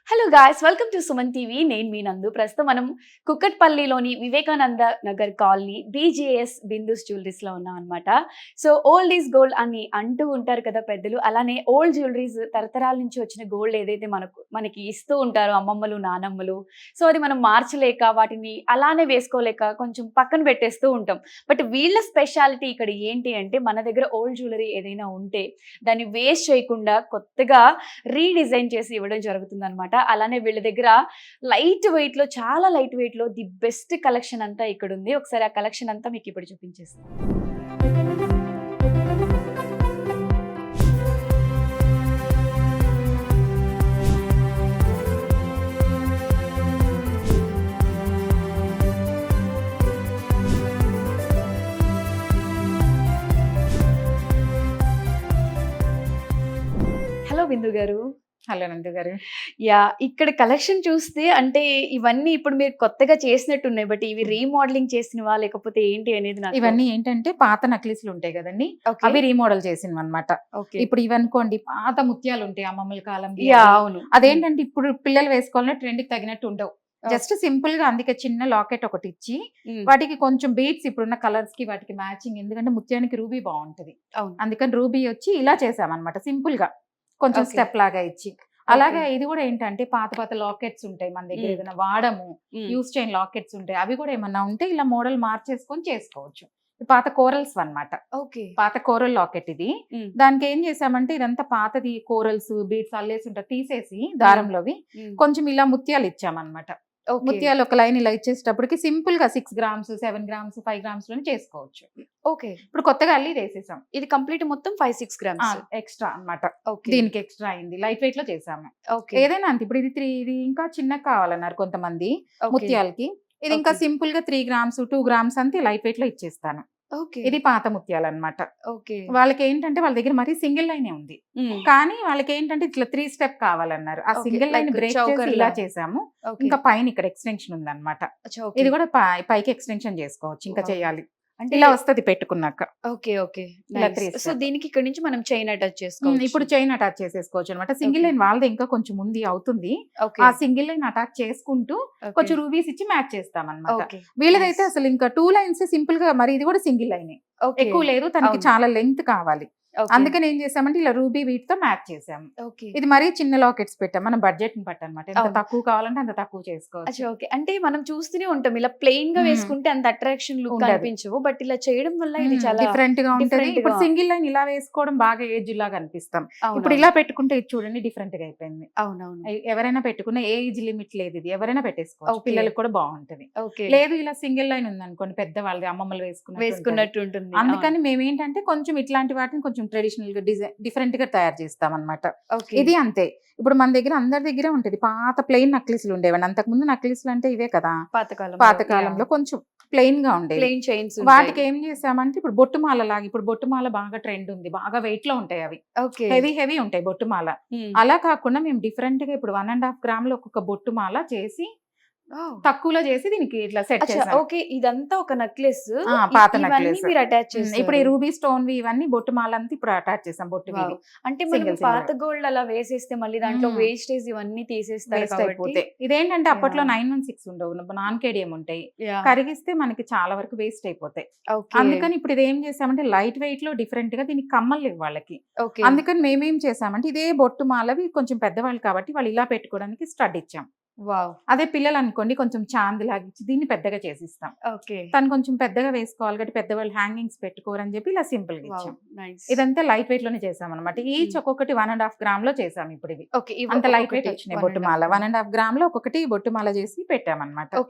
Hello guys, welcome to Suman TV. నేను మీ నందు. ప్రస్తుతం మనం కుక్కట్పల్లిలోని వివేకానంద నగర్ కాలనీ బీజేఎస్ బిందూస్ జ్యువెలరీస్లో ఉన్నాం అనమాట. సో ఓల్డ్ ఈజ్ గోల్డ్ అని అంటూ ఉంటారు కదా పెద్దలు. అలానే ఓల్డ్ జ్యువెలరీస్ తరతరాల నుంచి వచ్చిన గోల్డ్ ఏదైతే మనకి ఇస్తూ ఉంటారో అమ్మమ్మలు నానమ్మలు, సో అది మనం మార్చలేక వాటిని అలానే వేసుకోలేక కొంచెం పక్కన పెట్టేస్తూ ఉంటాం. బట్ వీళ్ళ స్పెషాలిటీ ఇక్కడ ఏంటి అంటే, మన దగ్గర ఓల్డ్ జ్యువెలరీ ఏదైనా ఉంటే దాన్ని వేస్ట్ చేయకుండా కొత్తగా రీడిజైన్ చేసి ఇవ్వడం జరుగుతుంది అనమాట. అలానే వీళ్ళ దగ్గర చాలా లైట్ వెయిట్ లో ది బెస్ట్ కలెక్షన్ అంతా ఇక్కడ ఉంది. ఒకసారి ఆ కలెక్షన్ అంతా మీకు ఇప్పుడు చూపించేస్తాను. హలో బిందు గారు. హలో నందు గారు. ఇక్కడ కలెక్షన్ చూస్తే అంటే ఇవన్నీ ఇప్పుడు మీరు కొత్తగా చేసినట్టున్నాయి. బట్ ఇవి రీమోడలింగ్ చేసినవా లేకపోతే ఏంటి అనేది నాకు ఇవన్నీ ఏంటంటే పాత నక్లీస్లు ఉంటాయి కదండి, అవి రీమోడల్ చేసినవి అనమాట. ఇప్పుడు ఇవనుకోండి పాత ముత్యాలు ఉంటాయి అమ్మమ్మల కాలం. అవును, అదేంటంటే ఇప్పుడు పిల్లలు వేసుకోవాలన్నా ట్రెండ్ కి తగినట్టు ఉండవు. జస్ట్ సింపుల్ గా అందుకే చిన్న లాకెట్ ఒకటి ఇచ్చి వాటికి కొంచెం బీట్స్ ఇప్పుడున్న కలర్స్ కి వాటికి మ్యాచింగ్, ఎందుకంటే ముత్యానికి రూబీ బాగుంటది. అందుకని రూబీ వచ్చి ఇలా చేసామన్నమాట, సింపుల్ గా కొంచెం స్టెప్ లాగా ఇచ్చి. అలాగే ఇది కూడా ఏంటంటే పాత పాత లాకెట్స్ ఉంటాయి మన దగ్గర, ఏదైనా వాడము యూస్ చేయని లాకెట్స్ ఉంటాయి, అవి కూడా ఏమన్నా ఉంటే ఇలా మోడల్ మార్చేసుకొని చేసుకోవచ్చు. పాత కోరల్స్ అన్నమాట. పాత కోరల్ లాకెట్ ఇది. దానికి ఏం చేసామంటే ఇదంతా పాతది కోరల్స్ బీట్స్ అల్లేసి ఉంటాయి తీసేసి దారంలోవి కొంచెం ఇలా ముత్యాలు ఇచ్చామన్నమాట. ముత్యాలు ఒక లైన్ ఇలా ఇచ్చేటప్పటికి సింపుల్ గా 6 గ్రామ్స్ 7 గ్రామ్స్ 5 గ్రామ్స్ లోనే చేసుకోవచ్చు. ఇప్పుడు కొత్తగా అల్లి వేసేసాం. ఇది కంప్లీట్ మొత్తం 5-6 గ్రామ్స్ ఎక్స్ట్రా అన్నమాట. దీనికి ఎక్స్ట్రా అయింది, లైట్ వెయిట్ లో చేసాము. ఏదైనా అంతే. ఇప్పుడు ఇది ఇంకా చిన్నగా కావాలన్నారు కొంతమంది ముత్యాలకి. ఇది ఇంకా సింపుల్ గా 3 గ్రామ్స్ 2 గ్రామ్స్ అంతే లైట్ వెయిట్ లో ఇచ్చేస్తాను. ఇది పాత ముత్యాలు అన్నమాట. వాళ్ళకి ఏంటంటే వాళ్ళ దగ్గర మరి సింగిల్ లైన్ ఉంది, కానీ వాళ్ళకి ఏంటంటే ఇట్లా 3 స్టెప్ కావాలన్నారు. ఆ సింగిల్ లైన్ బ్రేక్ చేసి ఇలా చేసాము. ఇంకా పైన ఇక్కడ ఎక్స్టెన్షన్ ఉంది అన్నమాట. ఇది కూడా పైకి ఎక్స్టెన్షన్ చేసుకోవచ్చు, ఇంకా చేయాలి అంటే ఇలా వస్తది పెట్టుకున్నాక. సో దీనికి ఇక్కడ నుంచి మనం చైన్ అటాచ్ చేసుకోవచ్చు. ఇప్పుడు చైన్ అటాచ్ చేసేసుకోవచ్చు అనమాట. సింగిల్ లైన్ వాళ్ళది ఇంకా కొంచెం ఉంది, అవుతుంది. ఆ సింగిల్ లైన్ అటాచ్ చేసుకుంటూ కొంచెం రూబీస్ ఇచ్చి మ్యాచ్ చేస్తాం అనమాట. వీళ్ళదైతే అసలు ఇంకా 2 లైన్స్ సింపుల్ గా, మరి ఇది కూడా సింగిల్ లైన్, ఎక్కువ లేదు, తనకి చాలా లెంత్ కావాలి. అందుకని ఏం చేసామంటే ఇలా రూబీ వీట్ తో మ్యాచ్ చేసాము. ఇది మరీ చిన్న లాకెట్స్ పెట్టాం, మన బడ్జెట్ ని బట్టి అనమాట. ఎంత తక్కువ కావాలంటే అంత తక్కువ చేసుకోవచ్చు. అంటే మనం చూస్తూనే ఉంటాం ఇలా ప్లెయిన్ గా వేసుకుంటే అంత అట్రాక్షన్ లుక్ అనిపించవు, బట్ ఇలా చేయడం వల్ల ఇది చాలా డిఫరెంట్ గా ఉంటుంది. ఇప్పుడు సింగిల్ లైన్ ఇలా వేసుకోవడం బాగా ఏజ్ లాగా అనిపిస్తాం. ఇప్పుడు ఇలా పెట్టుకుంటే ఇది చూడండి డిఫరెంట్ గా అయిపోయింది. అవునవును, ఎవరైనా పెట్టుకున్న ఏజ్ లిమిట్ లేదు, ఇది ఎవరైనా పెట్టేసుకోవచ్చు, పిల్లలకు కూడా బాగుంటది. లేదు ఇలా సింగిల్ లైన్ ఉంది అనుకోండి, పెద్ద వాళ్ళది అమ్మమ్మలు వేసుకున్నట్టు ఉంటుంది. అందుకని మేమేంటంటే కొంచెం ఇట్లాంటి వాటిని కొంచెం ట్రెడిషనల్ గా డిఫరెంట్ గా తయారు చేస్తాం అనమాట. ఇది అంతే. ఇప్పుడు మన దగ్గర అందరి దగ్గర ఉంటది పాత ప్లెయిన్ నక్లీస్లు ఉండేవండి. అంతకుముందు నక్లీస్లు అంటే ఇవే కదా పాతకాలంలో కొంచెం ప్లెయిన్ గా ఉండేవి. వాటికి ఏం చేసామంటే ఇప్పుడు బొట్టుమాల లాగా, ఇప్పుడు బొట్టుమాల బాగా ట్రెండ్ ఉంది, బాగా వెయిట్ లో ఉంటాయి అవి, హెవీ ఉంటాయి బొట్టుమాల. అలా కాకుండా మేము డిఫరెంట్ గా ఇప్పుడు 1.5 గ్రామ్ లో ఒక్కొక్క బొట్టుమాల చేసి తక్కువలో చేసి దీనికి ఇట్లా సెట్ చేసాం. ఇదంతా ఒక నెక్లెస్, పాత నెక్లెస్ మీరు అటాచ్ చేసి. ఇప్పుడు ఈ రూబీ స్టోన్ ఇవన్నీ బొట్టు మాల అంతా ఇప్పుడు అటాచ్ చేసాం. బొట్టు అంటే మనం పాత గోల్డ్ అలా వేసేస్తే మళ్ళీ దాంట్లో వేస్టేజ్ ఇవన్నీ తీసేస్తారు. ఇదేంటంటే అప్పట్లో 916 ఉండవు, నాన్ కేడియం ఉంటాయి, కరిగిస్తే మనకి చాలా వరకు వేస్ట్ అయిపోతాయి. అందుకని ఇప్పుడు ఇది ఏం చేసామంటే లైట్ వెయిట్ లో డిఫరెంట్ గా దీనికి కమ్మలు లేవు వాళ్ళకి. అందుకని మేమేం చేసామంటే ఇదే బొట్టు మాలవి కొంచెం పెద్దవాళ్ళు కాబట్టి వాళ్ళు ఇలా పెట్టుకోవడానికి స్టడ్ ఇచ్చాం. అదే పిల్లలు అనుకోండి కొంచెం చాంద్ లాగిచ్చి దీన్ని పెద్దగా చేసిస్తాం. తను కొంచెం పెద్దగా వేసుకోవాలి కాబట్టి పెద్దవాళ్ళు హ్యాంగింగ్స్ పెట్టుకోరని చెప్పి ఇలా సింపుల్ గా ఇచ్చాం. ఇదంతా లైట్ వెయిట్ లోనే చేసాం అనమాట. ఈచ్ ఒక్కొక్కటి 1.5 గ్రామ్ లో చేసాం. ఇప్పుడు ఇవి అంత లైట్ వెయిట్ వచ్చినాయి బొట్టుమాల. 1.5 గ్రామ్ లో ఒక్కొక్కటి బొట్టుమాల చేసి పెట్టామన్నమాట.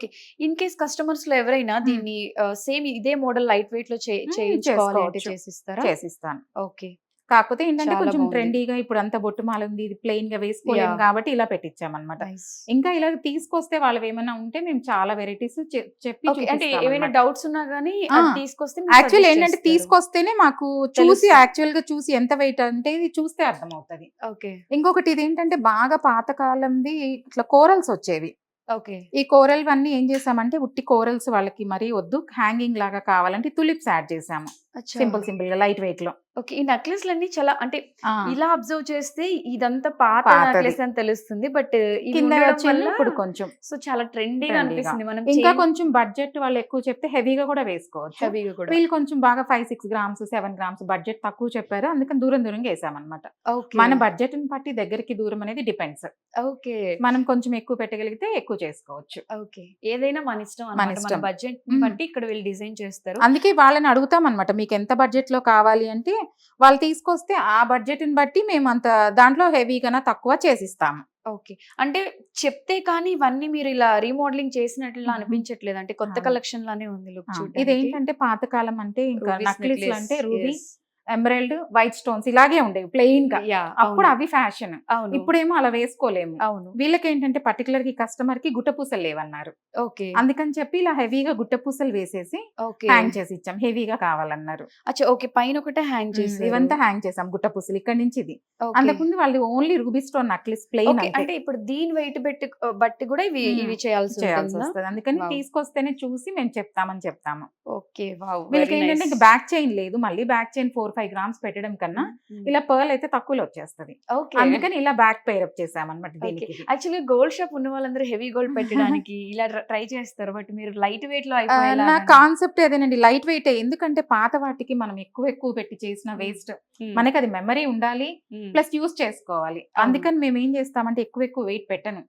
ఇన్ కేస్ కస్టమర్స్ లో ఎవరైనా దీన్ని సేమ్ ఇదే మోడల్ లైట్ వెయిట్ లో చేసిస్తాను. కాకపోతే ఏంటంటే కొంచెం ట్రెండీగా ఇప్పుడు అంతా బొట్టుమాల ఉంది, ఇది ప్లెయిన్ గా వేసుకోలేము కాబట్టి ఇలా పెట్టించామన్నమాట. ఇంకా ఇలా తీసుకొస్తే వాళ్ళు ఏమైనా ఉంటే మేము చాలా వెరైటీస్ చెప్పి, అంటే ఏమైనా డౌట్స్ ఉన్నా గానీ తీసుకొస్తే యాక్చువల్ ఏంటంటే తీసుకొస్తేనే మాకు చూసి యాక్చువల్ గా చూసి ఎంత వెయిట్ అంటే ఇది చూస్తే అర్థం అవుతుంది. ఇంకొకటి ఇది ఏంటంటే బాగా పాతకాలంది ఇట్లా కోరల్స్ వచ్చేవి. ఈ కోరల్ అన్ని ఏం చేసామంటే ఉట్టి కోరల్స్ వాళ్ళకి మరీ వద్దు, హ్యాంగింగ్ లాగా కావాలంటే తులిప్స్ యాడ్ చేసాము. సింపుల్ గా లైట్ వెయిట్ లో. ఓకే. ఈ నెక్లెస్‌లన్నీ చాలా అంటే ఆ, ఇలా అబ్జర్వ్ చేస్తే ఇదంతా పాత పాతది. నెక్లెస్ అని తెలుస్తుంది. బట్ ఇవి కింద ఉండడం చిన్న వల్ల ఇప్పుడు కొంచెం సో చాలా ట్రెండీగా ట్రెండీగా. అనిపిస్తుంది. మనం ఇంకా చైన్ కొంచెం బడ్జెట్ వాళ్ళు ఎక్కువ చెప్తే హెవీగా కూడా వేసుకోవచ్చు. హెవీగా కూడా. వీళ్ళు కొంచెం బాగా 5-6 గ్రామ్స్ 7 గ్రామ్స్ బడ్జెట్ తక్కువ చెప్పారు, అందుకని దూరంగా వేసామన్నమాట. ఓకే. మన బడ్జెట్ ని బట్టి దగ్గరికి దూరం అనేది డిపెండ్స్. ఓకే. మనం కొంచెం ఎక్కువ పెట్టగలిగితే ఎక్కువ చేసుకోవచ్చు. ఓకే. ఏదైనా మన ఇష్టం మన అన్నమాట. మన ఇష్టం. బడ్జెట్‌ని బట్టి ఇక్కడ వీళ్ళు డిజైన్ చేస్తారు. అందుకే వాళ్ళని అడుగుతాం అనమాట, మీకు ఎంత బడ్జెట్ లో కావాలి అంటే వాళ్ళు తీసుకొస్తే ఆ బడ్జెట్ ని బట్టి మేము అంత దాంట్లో హెవీగా తక్కువ చేసిస్తాము. ఓకే. అంటే చెప్తే కానీ ఇవన్నీ మీరు ఇలా రీమోడలింగ్ చేసినట్లు అనిపించట్లేదు. అంటే కొత్త అవును. కలెక్షన్ లానే ఉంది లుక్ చూడడానికి. ఇదేంటంటే పాతకాలం అంటే ఇంకా రూబీస్ నక్లీస్లు నెక్లెస్. అంటే ruby, yes. Emerald, white stones ఇలాగే ఉండేవి ప్లెయిన్ గా. యాహ్! అప్పుడు అవును. అవి ఫ్యాషన్. అవును. ఇప్పుడేమో అలా వేసుకోలేము. అవును. వీళ్ళకి ఏంటంటే పర్టికులర్ గా కస్టమర్ కి గుట్టపూసలు లేవన్నారు, ఓకే. అందుకని చెప్పి ఇలా హెవీగా గుట్టపూసలు వేసేసి ఓకే. హ్యాంగ్ చేసి ఇచ్చాం. హెవీగా కావాలన్నారు. అచ్చా. ఓకే. పైన ఒకటే హ్యాంగ్ చేసారు. ఇవంతా హ్యాంగ్ చేసాం గుట్టపూసలు ఇక్కడ నుంచి ఇది. ఓకే. అంతకుముందు వాళ్ళు only ruby stone necklace plain okay. అంటే ఇప్పుడు దీని వెయిట్ బట్టి కూడా ఇవి చేయాల్సి చేయాల్సి ఉంటుందా? వస్తుంది. అందుకని వావ్. తీసుకొస్తేనే చూసి మేము చెప్తాము. ఓకే. వావ్. వీళ్ళకి వెరీ ఏంటంటే నైస్. బ్యాక్ చైన్ లేదు, మళ్ళీ బ్యాక్ చైన్ 4-5 గ్రామ్స్ పెట్టడం కన్నా ఇలా పర్ల్ అయితే తక్కువలో వచ్చేస్తది. ఓకే. అందుకని ఇలా బ్యాక్ పేరప్ చేసామన్నమాట ఓకే. దీనికి. యాక్చువల్లీ గోల్డ్ షాప్ ఉన్న వాళ్ళందరూ హెవీ గోల్డ్ పెట్టడానికి ఇలా ట్రై చేస్తారు. బట్ మీరు లైట్ వెయిట్ లో అయిపోయేలా నా కాన్సెప్ట్ అదేనండి, లైట్ వెయిట్. ఎందుకంటే పాత వాటికి మనం ఎక్కువ పెట్టి చేసిన వేస్ట్. మనకి అది మెమరీ ఉండాలి, ప్లస్ యూస్ చేసుకోవాలి. అందుకని మేము ఏం చేస్తామంటే ఎక్కువ వెయిట్ పెట్టను.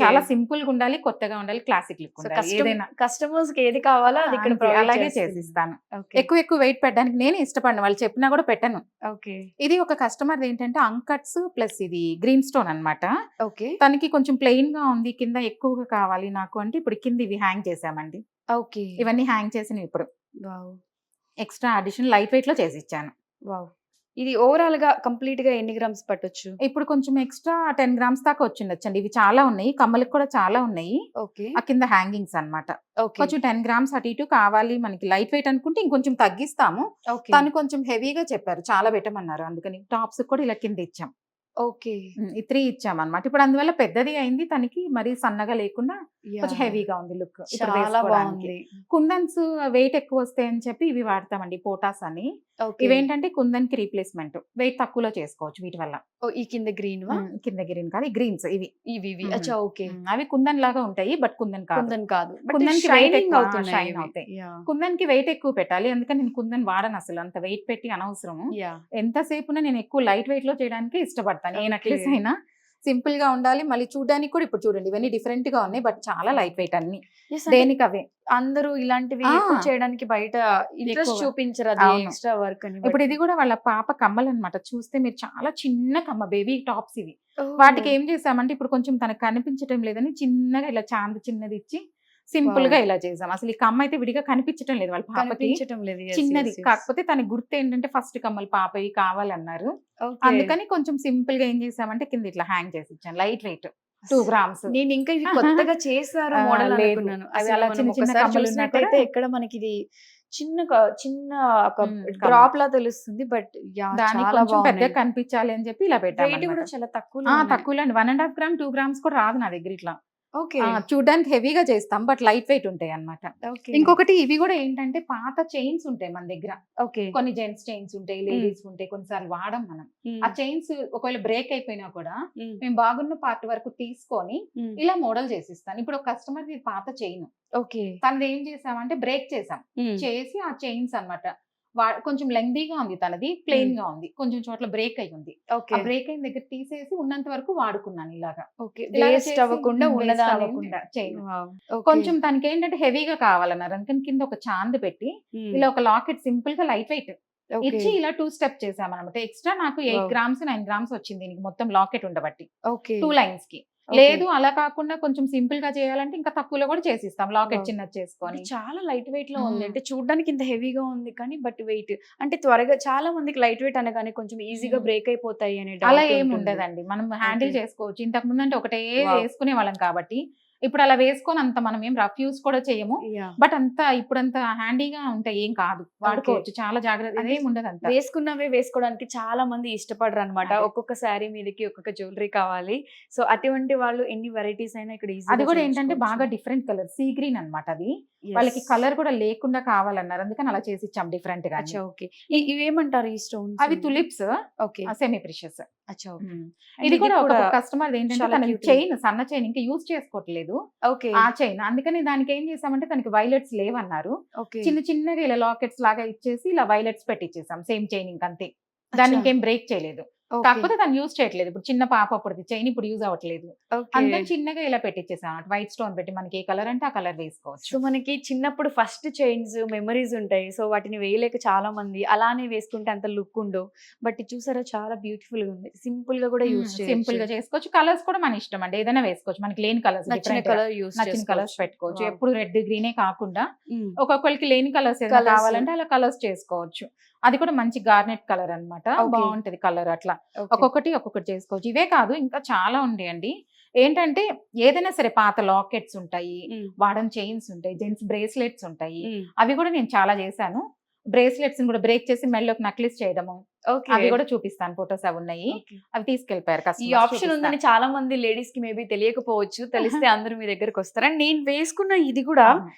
చాలా సింపుల్ గా ఉండాలి, కొత్తగా ఉండాలి, క్లాసిక్ లుక్ ఉండాలి. ఏదైనా కస్టమర్స్ కి ఏది కావాలో అది ఇక్కడ అంతే, provide అలాగే చేస్తుంది. చేసిస్తాను. ఓకే. ఎక్కువ వెయిట్ పెట్టడానికి నేను ఇష్టపడను, వాళ్ళు చెప్పినా కూడా పెట్టను. ఓకే. ఇది ఒక కస్టమర్ ఏంటంటే అంకట్స్ ప్లస్ ఇది గ్రీన్ స్టోన్ అన్నమాట. ఓకే. తనకి కొంచెం ప్లెయిన్ గా ఉంది, కింద ఎక్కువగా కావాలి నాకు అంటే ఇప్పుడు కింద ఇవి హ్యాంగ్ చేసామండి. ఓకే. ఇవన్నీ హ్యాంగ్ చేసినవి ఇప్పుడు wow. Extra addition light weight లో చేసి ఇచ్చాను. వావ్. ఇది ఓవరాల్ గా కంప్లీట్ గా ఎన్ని గ్రామ్స్ పట్టొచ్చు? ఇప్పుడు కొంచెం ఎక్స్ట్రా 10 గ్రామ్స్ దాకా వచ్చిండొచ్చండి. ఇవి చాలా ఉన్నాయి, కమ్మలకు కూడా చాలా ఉన్నాయి. ఓకే. ఆ కింద హ్యాంగింగ్స్ అన్నమాట. ఓకే. కొంచెం 10 గ్రామ్స్ అటు ఇటు కావాలి మనకి లైట్ వెయిట్ అనుకుంటే ఇంకొంచెం తగ్గిస్తాము. ఓకే. తను కొంచెం హెవీగా చెప్పారు, చాలా పెట్టమన్నారు, అందుకని టాప్స్ కూడా ఇలా కింద ఇచ్చాం. ఓకే. ఈ 3 ఇచ్చామన్నమాట. ఇప్పుడు అందువల్ల పెద్దది అయింది, తనకి మరీ సన్నగా లేకుండా కొంచెం యాహ్! హెవీగా ఉంది లుక్. చాలా బాగుంది. కుందన్స్ వెయిట్ ఎక్కువ వస్తాయని చెప్పి ఇవి వాడతామండి, పోటాస్ అని. ఓకే. ఇవేంటంటే కుందన్ కి రీప్లేస్మెంట్, వెయిట్ తక్కువలో చేసుకోవచ్చు వీటి వల్ల. ఓ, ఈ కింద గ్రీన్ వా? కింద గ్రీన్ కాదు, గ్రీన్స్ ఇవి. ఇవి అచ్చా. ఓకే. అవి కుందన్ లాగా ఉంటాయి, బట్ కుందన్ కాదు. కుందన్ కాదు. బట్ కుందన్ కి weight షైనింగ్ ఎక్కువ, అవుతున్నాయి షైన్ ఇవి. అవుతాయి. యాహ్! కుందన్ కి వెయిట్ ఎక్కువ పెట్టాలి, అందుకని నేను కుందన్ వాడను అసలు, అంత వెయిట్ పెట్టి అనవసరము. యాహ్! ఎంతసేపున నేను ఎక్కువ లైట్ వెయిట్ లో చేయడానికి ఇష్టపడతాను. ఏ ఓకే. నెక్లెస్ అయినా సింపుల్ గా ఉండాలి, మళ్ళీ చూడడానికి కూడా ఇప్పుడు చూడండి ఇవన్నీ డిఫరెంట్ గా ఉన్నాయి, బట్ చాలా లైట్ వెయిట్ అన్ని. Yes, అంటే దేనికి అవే. అందరూ ఇలాంటివి ఆ. ఎక్కువ చేయడానికి బయట ఇంట్రెస్ట్ ఎక్కువ. చూపించరు, అది అవును. ఎక్స్ట్రా వర్క్ అని. ఇప్పుడు ఇది కూడా వాళ్ళ పాప కమ్మలు అన్నమాట. చూస్తే మీరు చాలా చిన్న కమ్మ, బేబీ టాప్స్ ఇవి. ఓహ్! వాటికి ఏం చేసామంటే ఇప్పుడు కొంచెం తనకు కనిపించటం లేదని చిన్నగా ఇలా చాంద చిన్నది ఇచ్చి సింపుల్ గా వావ్. ఇలా చేసాం. అసలు ఈ కమ్మ అయితే విడిగా కనిపించటం లేదు వాళ్ళ పాపకి, కనిపించటం లేదు. Yes, చిన్నది. yes, yes. కాకపోతే తనకి గుర్తు ఏంటంటే ఫస్ట్ కమ్మలు పాపవి కావాలన్నారు, ఓకే. అందుకని కొంచెం సింపుల్ గా ఏం చేసామంటే కింద ఇట్లా హ్యాంగ్ చేసి ఇచ్చాను. Light weight 2 grams. నేను ఇంకా ఇవి కొత్తగా చేశారు మోడల్ లేదు. అనుకున్నాను. అవి అసలు అలా మనం చిన్న చిన్న ఒకసారి కమ్మలు ఉన్నా చూసినట్టయితే కూడా ఎక్కడ మనకి ఇది చిన్న చిన్న ఒక కమ్మ. డ్రాప్ లా తెలుస్తుంది. బట్ దానికి చాలా కొంచెం పెద్దగా బాగున్నాయి. కనిపించాలి అని చెప్పి ఇలా వెయిట్ పెట్టాము. కూడా చాలా తక్కువ. తక్కువలో 1.5 గ్రామ్ 2 గ్రామ్స్ కూడా రాదు నా దగ్గర ఇట్లా. ఓకే. చూడడానికి హెవీగా చేస్తాం, బట్ లైట్ వెయిట్ ఉంటాయి అన్నమాట. ఓకే. ఇంకొకటి ఇవి కూడా ఏంటంటే పాత చైన్స్ ఉంటాయి మన దగ్గర, ఓకే. కొన్ని జెంట్స్ చైన్స్ ఉంటాయి, లేడీస్ ఉంటాయి, కొన్నిసార్లు వాడం మనం. ఆ చైన్స్ ఒకవేళ బ్రేక్ అయిపోయినా కూడా మేము బాగున్న పార్ట్ వరకు తీసుకొని ఇలా మోడల్ చేసిస్తాను. ఇప్పుడు ఒక కస్టమర్ పాత చైన్, ఓకే. తనది ఏం చేసామంటే బ్రేక్ చేసాం, చేసి ఆ చైన్స్ అన్నమాట కొంచెం లెంగ్దీగా ఉంది, తనది ప్లెయిన్ గా ఉంది, కొంచెం చోట్ల బ్రేక్ అయి ఉంది. ఓకే. ఆ బ్రేక్ అయిన దగ్గర తీసేసి ఉన్నంత వరకు వాడుకున్నాను ఇలాగా. ఓకే. ఇలాగ వేస్ట్ చేసి అవ్వకుండా waste ఉన్నదాన్ని అవ్వకుండా చైన్. వావ్. ఓకే. కొంచెం తనకి ఏంటంటే హెవీగా కావాలన్నారు, అందుకని కింద ఒక చాంద్ పెట్టి ఇలా ఒక లాకెట్ సింపుల్ గా లైట్ వెయిట్ ఓకే. ఇచ్చి ఇలా 2 స్టెప్ చేసామన్నమాట. ఎక్స్ట్రా నాకు 8 Wow. గ్రామ్స్ 9 గ్రామ్స్ వచ్చింది దీనికి మొత్తం లాకెట్ ఉండబట్టి ఓకే. 2 లైన్స్ కి. ఓకే. లేదు అలా కాకుండా కొంచెం సింపుల్ గా చేయాలంటే ఇంకా తక్కువలో కూడా చేసిస్తాం, లాకెట్ Wow. చిన్నది చేసుకొని. ఇది చాలా లైట్ వెయిట్ లో ఉంది. మ్మ్. అంటే చూడడానికి ఇంత హెవీగా ఉంది కానీ బట్ వెయిట్ అంటే త్వరగా చాలా మందికి లైట్ వెయిట్ అనగానే కొంచెం ఈజీగా మ్మ్. బ్రేక్ అయిపోతాయి అనే అలా doubt ఏమి ఉంటుంది. ఉండదండి, మనం హ్యాండిల్ Okay. చేసుకోవచ్చు. ఇంతకు ముందు అంటే ఒకటే Wow. వేసుకునే వాళ్ళం కాబట్టి ఇప్పుడు అలా వేసుకొని అంత మనం ఏం రఫ్ యూస్ కూడా చేయము. బట్ అంత ఇప్పుడంత హ్యాండీగా ఉంటాయి, ఏం కాదు, వాడుకోవచ్చు. చాలా జాగ్రత్త, అంటే అదేం ఉండదు అంత. వేసుకున్నవే వేసుకోవడానికి చాలా మంది ఇష్టపడరు అనమాట. అదే. ఒక్కొక్క శారీ మీదకి ఒక్కొక్క జ్యువెలరీ కావాలి. సో అటువంటి వాళ్ళు ఎన్ని వెరైటీస్ అయినా ఇక్కడ అది కూడా ఏంటంటే బాగా డిఫరెంట్ కలర్, సీ గ్రీన్ అన్నమాట. అది వాళ్ళకి కలర్ కూడా లేకుండా కావాలన్నారు, అందుకని అలా చేసి ఇచ్చాం డిఫరెంట్ గా. ఓకే, ఇవేమంటారు ఈ స్టోన్స్? అవి tulips, okay, semi precious. And ఇది కూడా ఇది ఒక కూడా కస్టమర్ ఏంటంటే చాలా తన cute ఉంది. చైన్, సన్న చైన్ ఇంకా యూజ్ చేసుకోవట్లేదు ఓకే, ఆ చైన్, అందుకని దానికి ఏం చేసామంటే తనకి వైలెట్స్ లేవన్నారు. ఓకే, చిన్న చిన్నగా ఇలా లాకెట్స్ లాగా ఇచ్చేసి ఇలా వైలెట్స్ పెట్టించేసాం, సేమ్ చైన్ ఇంకంతే. దాన్ని ఇంకేం బ్రేక్ చేయలేదు. కాకపోతే తను యూజ్ చేయట్లేదు, ఇప్పుడు చిన్న పాప అప్పుడు చైన్ ఇప్పుడు యూజ్ అవ్వట్లేదు, అందుకని చిన్నగా ఇలా పెట్టించేసాం. వైట్ స్టోన్ పెట్టి మనకి ఏ కలర్ అంటే ఆ కలర్ వేసుకోవచ్చు. సో మనకి చిన్నప్పుడు ఫస్ట్ చైన్స్ మెమరీస్ ఉంటాయి. సో వాటిని వేయలేక చాలా మంది అలానే వేసుకుంటే అంత లుక్ ఉండవు. బట్ ఇది చూసారా, చాలా బ్యూటిఫుల్ గా ఉంది. సింపుల్ గా కూడా యూజ్ సింపుల్ గా చేసుకోవచ్చు. కలర్స్ కూడా మన ఇష్టం అండి, ఏదైనా వేసుకోవచ్చు. మనకి లేని కలర్స్, నచ్చిన కలర్ యూజ్ నచ్చిన కలర్స్ పెట్టుకోవచ్చు. Wow. ఎప్పుడు రెడ్ గ్రీనే కాకుండా ఒక్కొక్కరికి లేని కలర్స్ ఏదైనా Colours. కావాలంటే అలా కలర్స్ చేసుకోవచ్చు. అది కూడా మంచి గార్నెట్ కలర్ అన్నమాట, Okay. బాగుంటది కలర్. అట్లా ఒక్కొక్కటి చేసుకోవచ్చు. ఇవే కాదు, ఇంకా చాలా ఉండేయండి. ఏంటంటే ఏదైనా సరే పాత లాకెట్స్ ఉంటాయి, వాడని చైన్స్ ఉంటాయి, జెంట్స్ బ్రేస్లెట్స్ ఉంటాయి, అవి కూడా నేను చాలా చేశాను. బ్రేస్లెట్స్ కూడా బ్రేక్ చేసి మెడలోకి నక్లిస్ చేయడము, అవి కూడా చూపిస్తాను. ఫొటోస్ అవి ఉన్నాయి, అవి తీసుకెళ్లిపోయారు ఈ customers, ఆప్షన్ చూపిస్తాను. ఉందని చాలా మంది లేడీస్ కి మేబీ తెలియకపోవచ్చు. తెలిస్తే అందరూ మీ దగ్గరకు వస్తారు. అండ్ నేను వేసుకున్న ఇది కూడా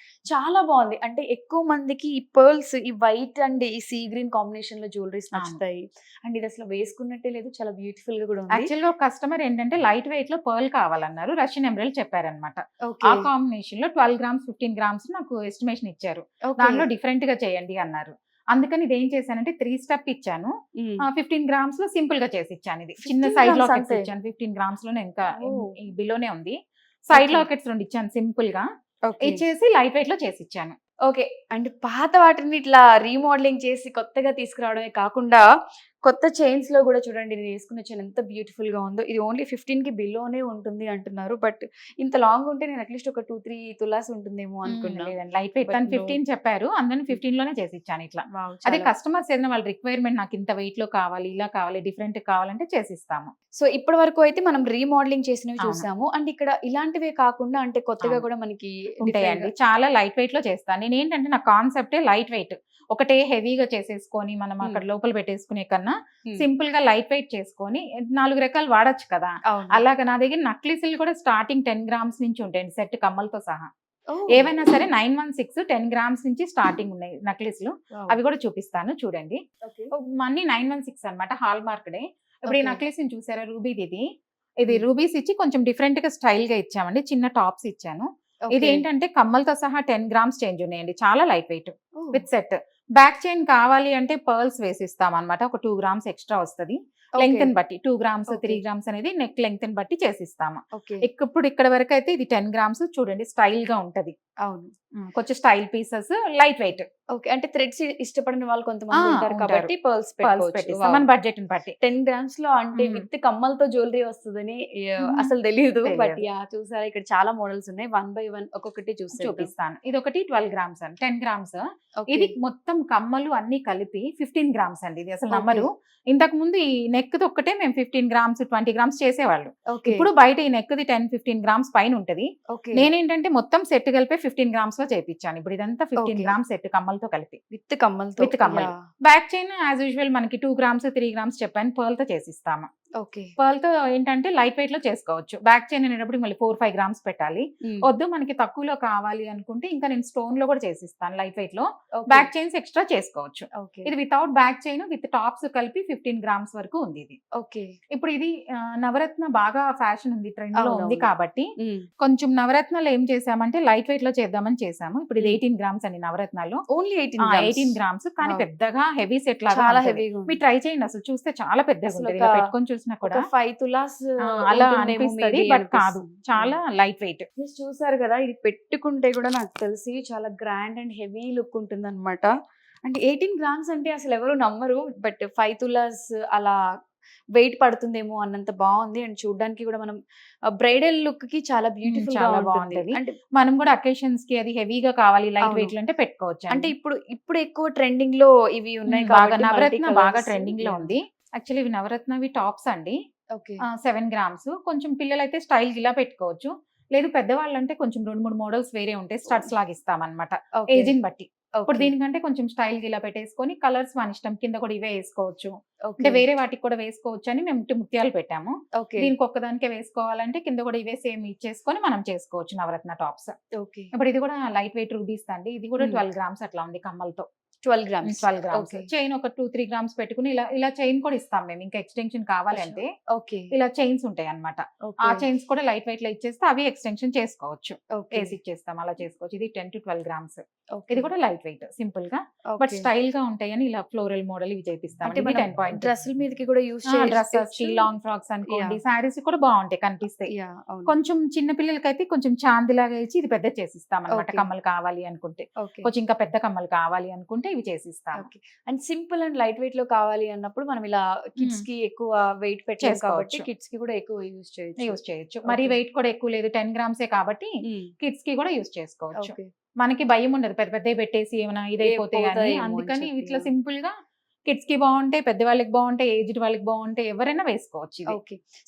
చాలా బాగుంది. అంటే ఎక్కువ మందికి ఈ పర్ల్స్, ఈ వైట్ అండ్ ఈ సీ గ్రీన్ కాంబినేషన్ లో జ్యువెలరీస్ నచ్చుతాయి. అండ్ ఇది అసలు వేసుకున్నట్టే లేదు, చాలా బ్యూటిఫుల్ గా కూడా ఉంది. యాక్చువల్ గా ఒక కస్టమర్ ఏంటంటే లైట్ వెయిట్ లో పర్ల్ కావాలన్నారు, రష్యన్ ఎమరల్డ్ చెప్పారనమాట. ఆ కాంబినేషన్ లో 12 grams 15 grams నాకు ఎస్టిమేషన్ ఇచ్చారు. దానిలో డిఫరెంట్ గా చేయండి అన్నారు. అందుకని ఇది ఏం చేశానంటే 3 step ఇచ్చాను. 15 grams లో సింపుల్ గా చేసి ఇచ్చాను. ఇది చిన్న 15 సైడ్ grams లాకెట్స్ అంతే? ఇచ్చాను. 15 grams లోనే ఇంకా Oh. బిలోనే ఉంది. Side Okay. లాకెట్స్ 2 ఇచ్చాను సింపుల్ గా, ఇచ్చేసి లైట్ వెయిట్ లో చేసి ఇచ్చాను. ఓకే, అంటే పాత వాటిని ఇట్లా రీమోడలింగ్ చేసి కొత్తగా తీసుకురావడమే కాకుండా కొత్త చైన్స్ లో కూడా చూడండి, నేను వేసుకున్న చైన్ ఎంత బ్యూటిఫుల్ గా ఉందో. ఇది ఓన్లీ 15 కి బిలోనే ఉంటుంది అంటున్నారు. బట్ ఇంత లాంగ్ ఉంటే నేను అట్లీస్ట్ ఒక 2-3 తులాస్ ఉంటుందేమో అనుకున్నా. లేదండి, లైట్ వెయిట్. But తను no. 15 చెప్పారు, అందుకని 15 లోనే చేసి ఇచ్చాను ఇట్లా. Wow, అదే చాలా. కస్టమర్స్ ఏదైనా వాళ్ళ రిక్వైర్మెంట్ నాకు ఇంత వెయిట్ లో కావాలి, ఇలా కావాలి, డిఫరెంట్ కావాలంటే చేసిస్తాము. సో ఇప్పటి వరకు అయితే మనం రీమోడలింగ్ చేసినవి అవును. చూసాము. అండ్ ఇక్కడ ఇలాంటివే కాకుండా అంటే కొత్తగా అవును. కూడా మనకి ఉంటాయండి, చాలా లైట్ వెయిట్ లో చేస్తాను. నేను ఏంటంటే నా కాన్సెప్టే లైట్ వెయిట్. ఒకటే హెవీగా చేసేసుకొని మనం అక్కడ లోపల పెట్టేసుకునే కన్నా సింపుల్ గా లైట్ వెయిట్ చేసుకొని 4 రకాలు వాడచ్చు కదా. అలాగా నా దగ్గర నక్లీసులు కూడా స్టార్టింగ్ 10 grams నుంచి ఉంటాయండి, సెట్ కమ్మలతో సహా. ఏవైనా సరే 916 10 grams నుంచి స్టార్టింగ్ ఉన్నాయి నక్లీసులు, అవి కూడా చూపిస్తాను చూడండి. అన్ని 916 అన్నమాట, హాల్ మార్క్ డే. ఇప్పుడు ఈ Okay. నక్లీస్ ని చూసారా, రూబీది. ఇది రూబీస్ ఇచ్చి కొంచెం డిఫరెంట్ గా స్టైల్ గా ఇచ్చామండి, చిన్న టాప్స్ ఇచ్చాను. ఇది ఏంటంటే కమ్మలతో సహా 10 grams చేంజ్ ఉన్నాయండి, చాలా light weight with set. Back chain కావాలి అంటే పర్ల్స్ వేసిస్తాం అనమాట, ఒక 2 grams ఎక్స్ట్రా వస్తుంది. లెంగ్త్ ని బట్టి 2 grams 3 grams అనేది నెక్ లెంగ్త్ ని బట్టి చేసిస్తాము. ఇప్పుడు ఇక్కడ వరకు అయితే ఇది 10 grams చూడండి, స్టైల్ గా ఉంటది. అవును, కొంచెం style pieces, light weight. Okay, అంటే థ్రెడ్స్ ఇష్టపడిన వాళ్ళు కొంతమంది ఉంటారు ఉంటారు. కాబట్టి పర్ల్స్ పెట్టిస్తాం మన బడ్జెట్ ని బట్టి. 10 grams లో అంటే విత్ కమ్మలతో జ్యువెలరీ వస్తుందని అసలు తెలియదు. బట్ యా, చూసారా ఇక్కడ చాలా మోడల్స్ ఉన్నాయి. 1 by 1 ఒక్కొక్కటి చూపిస్తాను. ఇది ఒకటి 12 grams అండి, 10 grams. ఇది మొత్తం కమ్మలు అన్ని కలిపి 15 grams అండి. ఇది అసలు నమ్మరు, ఇంతకు ముందు ఈ నెక్ ఒక్కటే మేము 15 grams 20 grams చేసేవాళ్ళు. ఇప్పుడు బయట ఈ నెక్ ది 10-15 grams పైన ఉంటది. నేనేంటంటే మొత్తం సెట్ కలిపి 15 grams లో చేపించాను. ఇప్పుడు ఇదంతా 15 grams సెట్ కమ్మలతో కలిపి విత్ కమ్మలతో. బ్యాక్ చైన్ యాజ్ యూజువల్ మనకి 2 grams 3 grams చెప్పాను, పర్ల్ తో చేసిస్తాము. ఓకే, పర్ల్ తో ఏంటంటే లైట్ వెయిట్ లో చేసుకోవచ్చు. బ్యాక్ చైన్ అనేటప్పుడు మళ్ళీ 4-5 grams పెట్టాలి. వద్దు మనకి తక్కువలో కావాలి అనుకుంటే ఇంకా నేను స్టోన్ లో కూడా చేసిస్తాను లైట్ వెయిట్ లో. బ్యాక్ చైన్స్ ఎక్స్ట్రా చేసుకోవచ్చు. ఇది without back chain with tops కలిపి 15 grams వరకు ఉంది ఇది. ఓకే, ఇప్పుడు ఇది నవరత్న బాగా ఫ్యాషన్ ఉంది, ట్రెండ్ లో ఉంది కాబట్టి కొంచెం నవరత్నాలు ఏం చేసామంటే లైట్ వెయిట్ లో చేద్దామని చేసాము. ఇప్పుడు ఇది 18 grams అండి నవరత్నాలు, ఓన్లీ 18 grams. కానీ పెద్దగా హెవీ సెట్ లాగా చాలా ఉంటది. హెవీగా మీరు ట్రై చేయండి, అసలు చూస్తే చాలా పెద్దగా ఉంటుంది. ఇలా పెట్టుకొని చూసినా కూడా 5 తులాస్ అలా అనిపిస్తది, బట్ కాదు, చాలా లైట్ వెయిట్. చూసారు కదా, ఇది పెట్టుకుంటే కూడా నాకు తెలిసి చాలా గ్రాండ్ అండ్ హెవీ లుక్ ఉంటుంది అనమాట. అంటే 18 grams అంటే అసలు ఎవరు నమ్మరు, బట్ 5 తులాస్ అలా వెయిట్ పడుతుందేమో అన్నంత బాగుంది. అండ్ చూడడానికి కూడా మనం బ్రైడల్ లుక్ కి చాలా బ్యూటిఫుల్ గా బాగుంటుంది. అంటే మనం కూడా అకేషన్స్ కి అది హెవీగా కావాలి లైట్ వెయిట్ లో అంటే పెట్టుకోవచ్చు. అంటే ఇప్పుడు ఎక్కువ ట్రెండింగ్ లో ఇవి ఉన్నాయి బాగా, నవరత్న బాగా ట్రెండింగ్ లో ఉంది. యాక్చువల్లీ ఇవి నవరత్నవి టాప్స్ అండి. 7 grams. కొంచెం పిల్లలైతే స్టైల్ ఇలా పెట్టుకోవచ్చు. లేదు పెద్దవాళ్ళంటే కొంచెం 2-3 మోడల్స్ వేరే ఉంటాయి. స్టడ్స్ లాగా ఇస్తామన్నమాట ఏజ్‌ని బట్టి. ఇప్పుడు దీనికంటే కొంచెం స్టైల్‌గా ఇలా పెట్టేసుకొని కలర్స్ మన ఇష్టం. కింద కూడా ఇవే ఏసుకోవచ్చు. అంటే వేరే వాటికి కూడా వేసుకోవచ్చని మేము ముత్యాలు పెట్టాము. దీనికి ఒక్కదానికే వేసుకోవాలంటే కింద కూడా ఇవే సేమ్ ఇచ్చేసుకొని మనం చేసుకోవచ్చు నవరత్న టాప్స్. ఇప్పుడు ఇది కూడా లైట్ వెయిట్ రూబీస్ అండి. ఇది కూడా 12 గ్రామ్స్ అట్లా ఉంది కమ్మలతో. 12 గ్రామ్స్. చైన్ ఒక 2-3 గ్రామ్స్ పెట్టుకుని ఇలా చైన్ కూడా ఇస్తాం మేము. ఇంకా ఎక్స్టెన్షన్ కావాలంటే ఇలా చైన్స్ ఉంటాయి అన్నమాట. ఆ చైన్స్ కూడా లైట్ వెయిట్ లో ఇచ్చేస్తే అవి ఎక్స్టెన్షన్ చేసుకోవచ్చు. వేసి ఇచ్చేస్తాం, అలా చేసుకోవచ్చు. ఇది 10-12 గ్రామ్స్. ఇది కూడా లైట్ వెయిట్ సింపుల్ గా బట్ స్టైల్ గా ఉంటాయని ఇలా ఫ్లోరల్ మోడల్ ఇవి చేపిస్తాం. డ్రెస్సుల మీదకి కూడా యూస్ డ్రెస్సెస్ కి లాంగ్ ఫ్రాక్స్ అనుకోండి, సారీస్ కూడా బాగుంటాయి కనిపిస్తాయి. కొంచెం చిన్న పిల్లలకైతే కొంచెం చాంది లాగా ఇచ్చి ఇది పెద్ద చేసిస్తాం అన్నమాట. కమ్మలు కావాలి అనుకుంటే, కొంచెం ఇంకా పెద్ద కమ్మలు కావాలి అనుకుంటే ఇవి చేసిస్తాం. And simple and light weight లో కావాలి అన్నప్పుడు మనం ఇలా కిడ్స్ కి ఎక్కువ వెయిట్ పెట్టాం కాబట్టి కిడ్స్ కి కూడా ఎక్కువ యూస్ చేయొచ్చు. మరి వెయిట్ కూడా ఎక్కువ లేదు, 10 గ్రామ్సే కాబట్టి కిడ్స్ కి కూడా యూస్ చేసుకోవచ్చు. మనకి భయం ఉండదు పెద్ద పెద్ద పెట్టేసి ఏమైనా ఇదైపోతే అని. అందుకని ఇట్లా సింపుల్ గా కిడ్స్ కి బాగుంటాయి, పెద్ద వాళ్ళకి బాగుంటాయి, ఏజ్డ్ వాళ్ళకి బాగుంటాయి, ఎవరైనా వేసుకోవచ్చు.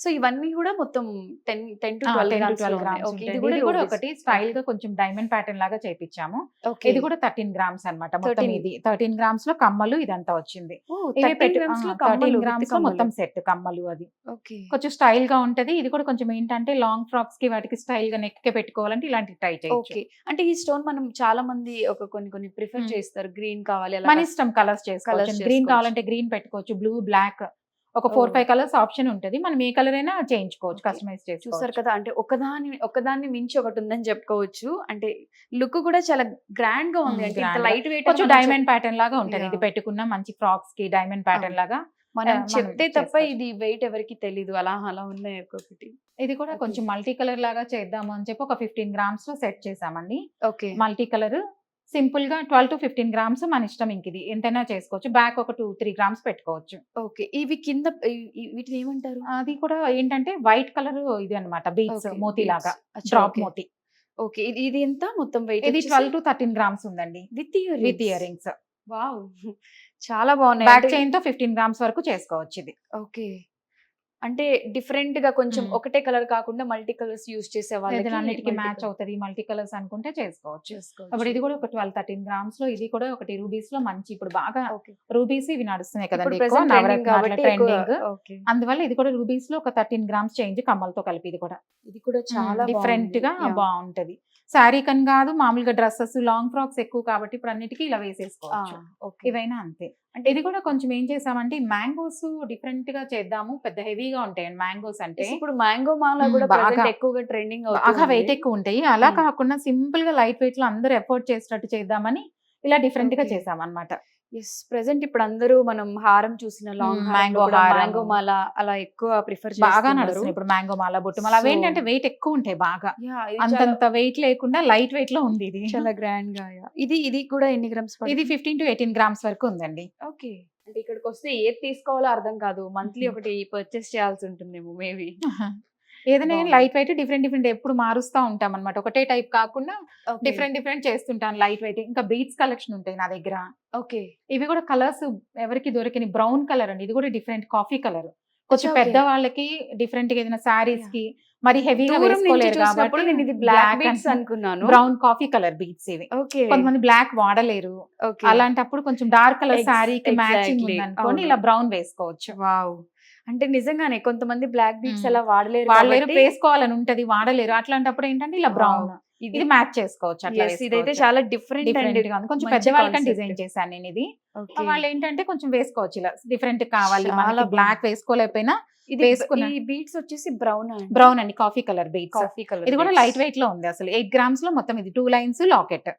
సో ఇవన్నీ కూడా మొత్తం 10 to 12 గ్రామ్స్. ఇది కూడా ఒకటి స్టైల్ గా కొంచెం డైమండ్ ప్యాటర్న్ లాగా చేపించాము. ఇది కూడా 13 గ్రామ్స్ అన్నమాట. మొత్తం ఇది 13 గ్రామ్స్ లో కమ్మలు ఇదంతా వచ్చింది. 13 గ్రామ్స్ లో మొత్తం సెట్ కమ్మలు. అది కొంచెం స్టైల్ గా ఉంటది. ఇది కూడా కొంచెం ఏంటంటే లాంగ్ ఫ్రాక్స్ కి వాటికి స్టైల్ గా నెక్ కి పెట్టుకోవాలంటే ఇలాంటి ట్రై చేయొచ్చు. అంటే ఈ స్టోన్ మనం చాలా మంది కొన్ని ప్రిఫర్ చేస్తారు. గ్రీన్ కావాలి, మన ఇష్టం, కలర్స్ చేసుకోవచ్చు. గ్రీన్ కావాలంటే గ్రీన్ పెట్టుకోవచ్చు, బ్లూ, బ్లాక్, ఒక 4-5 కలర్స్ ఆప్షన్ ఉంటది. మనం ఏ కలర్ అయినా చేయించుకోవచ్చు, కస్టమైజ్ చేసుకోవచ్చు. చూసారు కదా, అంటే ఒకదాన్ని మించి ఒకటి ఉందని చెప్పుకోవచ్చు. అంటే లుక్ కూడా చాలా గ్రాండ్ గా ఉంది. అంటే లైట్ వెయిట్, కొంచెం డైమండ్ ప్యాటర్న్ లాగా ఉంటది. ఇది పెట్టుకున్న మంచి ఫ్రాక్స్ కి డైమండ్ ప్యాటర్న్ లాగా మనం చెప్తే తప్ప ఇది వెయిట్ ఎవరికి తెలీదు. అలా ఉన్నాయి ఒక్కొక్కటి. ఇది కూడా కొంచెం మల్టీ కలర్ లాగా చేద్దాము అని చెప్పి ఒక 15 గ్రామ్స్ లో సెట్ చేసామండి. మల్టీ కలర్ సింపుల్ గా 12 to 15 గ్రామ్స్ మన ఇష్టం. ఇంక ఇది ఎంతైనా చేసుకోవచ్చు. బ్యాక్ ఒక 2-3 గ్రామ్స్ పెట్టుకోవచ్చు. ఇవి కింద వీటిని ఏమంటారు? అది కూడా ఏంటంటే వైట్ కలర్ ఇది అన్నమాట, బీడ్స్ మోతీ లాగా, డ్రాప్ మోతీ. ఇది ఎంత మొత్తం వెయిట్? ఇది 12 to 13 గ్రామ్స్ ఉందండి విత్ ఇయర్ రింగ్స్. వావ్, చాలా బాగున్నాయి. బ్యాక్ చైన్ తో 15 గ్రామ్స్ వరకు చేసుకోవచ్చు ఇది. అంటే డిఫరెంట్ గా కొంచెం ఒకటే కలర్ కాకుండా మల్టీ కలర్స్ యూస్ చేసే వాళ్ళకి అన్నిటికీ మ్యాచ్ అవుతుంది. మల్టీ కలర్స్ అనుకుంటే చేసుకోవచ్చు. అప్పుడు ఇది కూడా ఒక 12-13 గ్రామ్స్ లో. ఇది కూడా ఒకటి రూబీస్ లో మంచి, ఇప్పుడు బాగా రూబీస్ ఇవి నడుస్తున్నాయి కదండి, ట్రెండింగ్. అందువల్ల ఇది కూడా రూబీస్ లో ఒక 13 గ్రామ్స్ చేంజ్ కమ్మలతో కలిపి. ఇది కూడా చాలా డిఫరెంట్ గా బాగుంటది. శారీ కని కాదు, మామూలుగా డ్రెస్సెస్, లాంగ్ ఫ్రాక్స్ ఎక్కువ కాబట్టి ఇప్పుడు అన్నిటికీ ఇలా వేసేసుకోవచ్చు. ఇవైనా అంతే. అంటే ఇది కూడా కొంచెం ఏం చేసామంటే మ్యాంగోస్ డిఫరెంట్ గా చేద్దాము. పెద్ద హెవీగా ఉంటాయి మ్యాంగోస్. అంటే ఇప్పుడు మ్యాంగో మాలా కూడా బాగా ఎక్కువగా ట్రెండింగ్ అవుతుంది. బాగా వెయిట్ ఎక్కువ ఉంటాయి. అలా కాకుండా సింపుల్ గా లైట్ వెయిట్ లో అందరూ ఎఫోర్డ్ చేసేటట్టు చేద్దామని ఇలా డిఫరెంట్ గా చేసాం అన్నమాట. ప్రెసెంట్ ఇప్పుడు అందరూ మనం హారం చూసిన లాంగ్ మ్యాంగో మాల అలా ఎక్కువ ప్రిఫర్ బాగా నడుస్తుంది. ఇప్పుడు మ్యాంగో మాల, బొట్టు మాల అవి ఏంటంటే వెయిట్ ఎక్కువ ఉంటాయి. బాగా అంతంత వెయిట్ లేకుండా లైట్ వెయిట్ లో ఉంది. ఇది చాలా గ్రాండ్ గా. ఇది కూడా ఎన్ని గ్రామ్స్? ఇది 15 to 18 గ్రామ్స్ వరకు ఉందండి. అంటే ఇక్కడికి వస్తే ఏది తీసుకోవాలో అర్థం కాదు. మంత్లీ ఒకటి పర్చేస్ చేయాల్సి ఉంటుందేమో మేబీ. ఏదైనా లైట్ వెయిట్ డిఫరెంట్ ఎప్పుడు మారుస్తూ ఉంటాం అనమాట. ఒకటే టైప్ కాకుండా డిఫరెంట్ చేస్తుంటాను లైట్ వెయిట్. ఇంకా బీట్స్ కలెక్షన్ ఉంటాయి నా దగ్గర. ఇవి కూడా కలర్స్ ఎవరికి దొరికిన బ్రౌన్ కలర్ అండి. ఇది కూడా డిఫరెంట్ కాఫీ కలర్. కొంచెం పెద్ద వాళ్ళకి డిఫరెంట్ గా ఏదైనా సారీస్ కి మరి హెవీగా వేసుకోలేరు కాబట్టి నేను ఇది బ్లాక్ బీట్స్ అనుకున్నాను. బ్రౌన్ కాఫీ కలర్ బీట్స్ ఇవి. కొంతమంది బ్లాక్ వాడలేరు, అలాంటప్పుడు కొంచెం డార్క్ కలర్ సారీకి మ్యాచింగ్ అనుకోని ఇలా బ్రౌన్ వేసుకోవచ్చు. వావ్, అంటే నిజంగానే కొంతమంది బ్లాక్ బీట్స్ అలా వాడలేరు, వేసుకోవాలని ఉంటది, వాడలేరు. అట్లాంటప్పుడు ఏంటంటే ఇలా బ్రౌన్ ఇది మ్యాచ్ చేసుకోవచ్చు. అట్లా ఇదైతే చాలా డిఫరెంట్ కొంచెం పెద్దవాళ్ళకని డిజైన్ చేశాను నేను ఇది. వాళ్ళు ఏంటంటే కొంచెం వేసుకోవచ్చు ఇలా డిఫరెంట్ కావాలి, బ్లాక్ వేసుకోలేకపోయినా బీట్స్ వచ్చేసి బ్రౌన్ అండి, కాఫీ కలర్ బీట్స్. ఇది కూడా లైట్ వెయిట్ లో ఉంది. అసలు 8 గ్రామ్స్ లో మొత్తం. ఇది 2 లైన్స్ లాకెట్.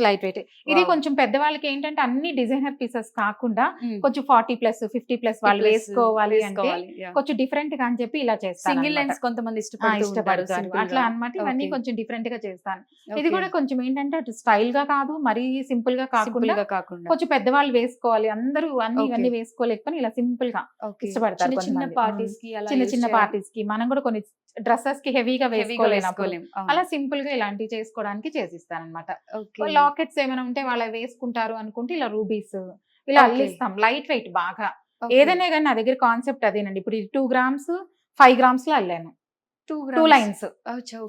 Light weight. ఇది కొంచెం పెద్దవాళ్ళకి ఏంటంటే అన్ని డిజైనర్ పీసెస్ కాకుండా కొంచెం 40+ 50+ వాళ్ళు వేసుకోవాలి అంటే కొంచెం డిఫరెంట్ గా అని చెప్పి ఇలా చేస్తాను. సింగిల్ లైన్స్ కొంతమంది ఇష్టపడతారు అట్లా అన్నమాట. ఇవన్నీ కొంచెం డిఫరెంట్ గా చేస్తాను. ఇది కూడా కొంచెం ఏంటంటే అటు స్టైల్ గా కాదు, మరీ సింపుల్ గా కాకుండా కొంచెం పెద్దవాళ్ళు వేసుకోవాలి, అందరూ ఇవన్నీ వేసుకోలేకపోతే ఇలా సింపుల్ గా ఇష్టపడతారు. చిన్న పార్టీస్ కి మనం కూడా కొన్ని డ్రెస్సెస్ కి హెవీగా వేసుకోలేము, అలా సింపుల్ గా ఇలాంటివి చేసుకోవడానికి చేసిస్తాను అనమాట. లాకెట్స్ ఏమైనా ఉంటే వాళ్ళు వేసుకుంటారు అనుకుంటే ఇలా రూబీస్ ఇలా అల్లిస్తాం. లైట్ వెయిట్ బాగా. ఏదైనా కానీ నా దగ్గర కాన్సెప్ట్ అదేనండి. ఇప్పుడు 2 గ్రామ్స్ 5 గ్రామ్స్ లో అల్లాను. 2 లైన్స్